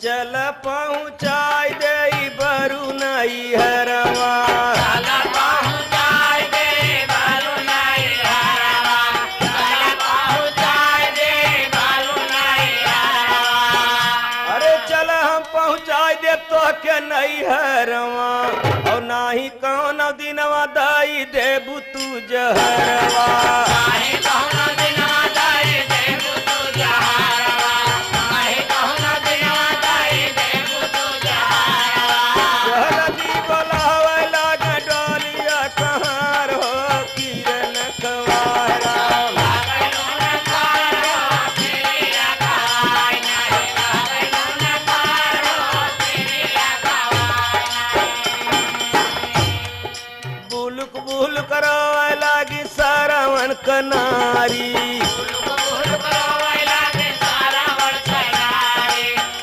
चल पहुँचाई दे बरू नहीं हरवा। अरे चल हम पहुँचाई दे तो के नहीं हरवा और नाही कौन दिनवा दाई देबू तू जहरवा। जहरदी बोलावे लागे डोलिया कहाँ हो किरण कवारा। बुलुक बुल करो लागी सारावन कनारी।